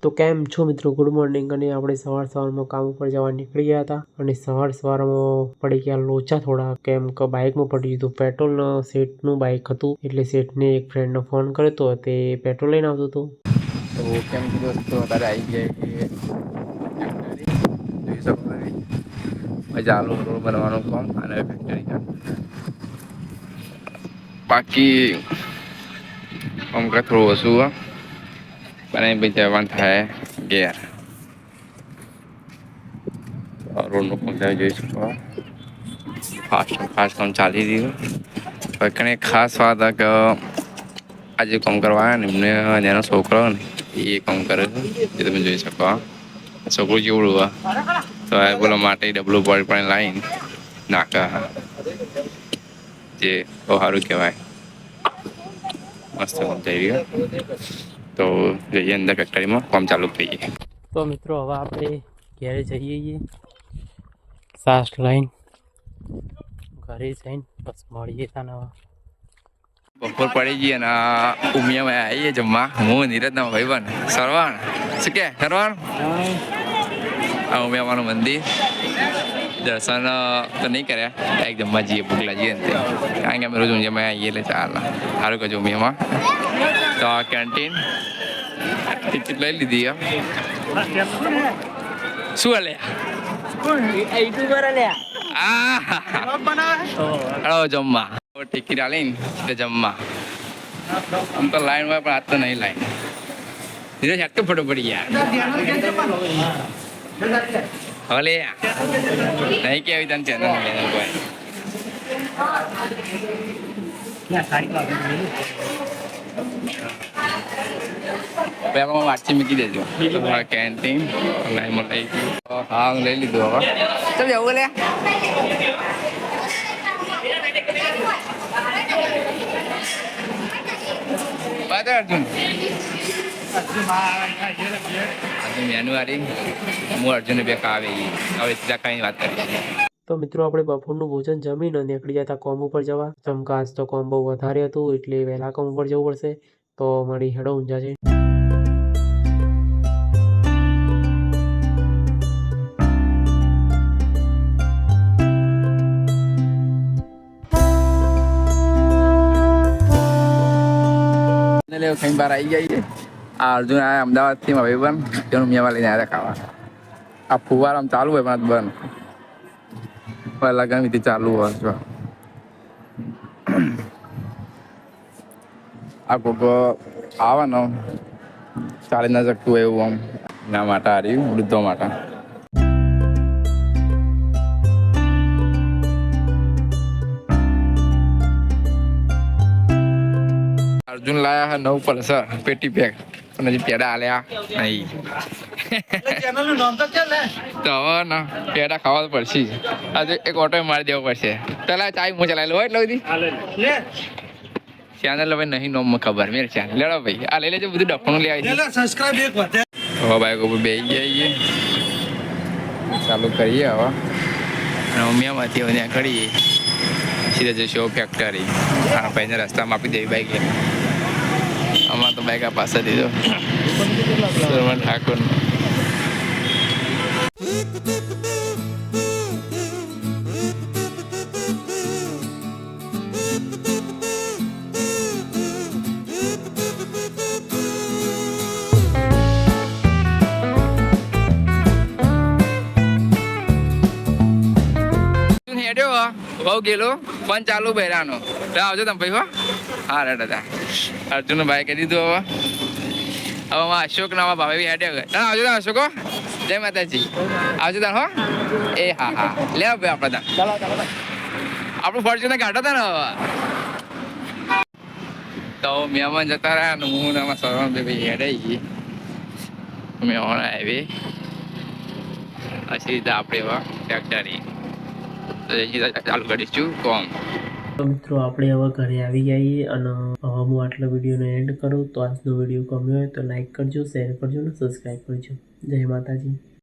તો કેમ છો મિત્રો, ગુડ મોર્નિંગ। અને આપણે સવારમાં કામ ઉપર જવા નીકળી ગયા હતા અને સવારમાં પડી ગયા લોચા થોડા, કેમ કે બાઇકમાં પડી ગયું પેટ્રોલ। શેઠનું બાઇક હતું એટલે શેઠને એક ફ્રેન્ડનો ફોન કર્યો તો તે પેટ્રોલ લઈને આવતો હતો। તો કેમ કે દોસ્તો અત્યારે આવી ગયા જોઈ શકો ચાલુ રોડ બનવાનું કામ અને ફેક્ટરી બાકી આમ કે થોડું ઓછું પણ ભાઈ જવાનું થાય ઘેર રોડનું કામ તમે જોઈ શકો ફાસ્ટ કામ ચાલી રહ્યું। પણ ખાસ વાત કે આજે કામ કરવા આવ્યા ને એમને એનો છોકરો ને એ કામ કરે છે એ તમે જોઈ શકો। છોકરું જેવડું તો બોલો માટે ડબલું પાણી લાવીને નાખા જે બહુ સારું કહેવાય। મસ્ત કામ થઈ રહ્યું તો જઈએ અંદર ફેક્ટરીમાં કામ ચાલુ કરીએ। તો મિત્રો હવે આપણે ઘરે જઈએ, સાસ્ટ લાઈન ઘરે જઈને બસ મળીએ તાને। બપોર પડી ગઈ અને ઉમિયામાં આવીએ જમવા। હું નીરજના ભાઈબંધ સરવાણ શું કે સરવાણ આ ઉમિયામાનું મંદિર દર્શન તો નહીં કર્યા, એક જમવા જઈએ ભૂખ લાગીએ ને કારણ કે અમે રોજ ઊંઝામાં આવીએ એટલે ચાલ સારું કહ્યું ઉમિયામાં। તો આ કેન્ટીન ટિકિટ લઈ લીધી શું હાલે જમવા ટિકિટ આલીને એટલે જમવા આમ તો લાઈન હોય પણ આજ તો નહીં લાઈન ધીરે ઝટકે ફોટો પડી ગયા હવે લે નહીં કે આવી તને ચેનલ કોઈ વાંચી મૂકી દેજો કેન્ટીન લાઈનમાં લઈ હા હું લઈ લીધું હવે ચાલ જવું લે અર્જુન મેનુ વાળી હું અર્જુન બે આવે હવે સીધા કઈ વાત કરીશ। તો મિત્રો આપણે બપોરનું ભોજન જમીને નીકળી જતા કોમ ઉપર જવા, ચમકાશ તો કોમ બહુ વધારે હતું એટલે વહેલા કોમ ઉપર જવું પડશે। તો મારી હેડો ઊંઝા છે। કઈ બાર આવી જઈએ। આ અર્જુન આ અમદાવાદથી ભાઈ બન તેનું મેવા લઈને આવ્યા ખાવા। આ ફુવાર આમ ચાલુ હોય પણ બંધ લગન વિધિ ચાલુ હોય જો આ કોક આવે ને ચાલી ના શકતું હોય એવું આમ ના માટે હાર્યું વૃદ્ધો માટે। અર્જુન લાયા હે 9 પલ્સર પેટી પેક અને જે પેડા આલ્યા નહીં તો હવે ને પેડા ખાવા તો પડશે। આજે એક ઓટો મારી દેવો પડશે। પેલા ચાય હું ચલાવી લો એટલે બધી ચેનલ ભાઈ નહીં નોમ ખબર મેરે ચેનલ લેડો ભાઈ આ લઈ લેજો બધું ડફણું લઈ આવી સબસ્ક્રાઇબ એક વધે હવે બાઈક ઉપર બેસી જઈએ ચાલુ કરીએ હવે અને ઉમિયામાંથી હવે ત્યાં કરીએ સીધા જઈશું ફેક્ટરી આ ભાઈને રસ્તામાં આપી દેવી બાઈક અમારે તો બાઈક આ પાસે દીધો સરવણ ઠાકોર બહુ ગયેલો પણ ચાલુ બહેરાનો આવજો તમે ભાઈ હો હા રેડા અર્જુન ભાઈ કહી દીધું હવે હવે અશોક ના ભાવે બી હેડે આવજો તા અશોકો જય માતાજી આવજો તા હો એ હા હા લે ભાઈ આપણે તા આપણું ફોર્ચ્યુનર કાઢો તા ને હવે તો મહેમાન જતા રહ્યા ને હું આમાં સરવણ ભાઈ હેડે મહેમાન આવી સીધા આપણે હવે ફેક્ટરી ચાલુ કરીશું કોમ। તો મિત્રો આપણે હવે ઘરે આવી જઈએ અને હવે હું આટલો વિડીયોનો એન્ડ કરું। તો આજનો વિડીયો ગમ્યો હોય તો લાઈક કરજો, શેર કરજો અને સબસ્ક્રાઈબ કરજો। જય માતાજી।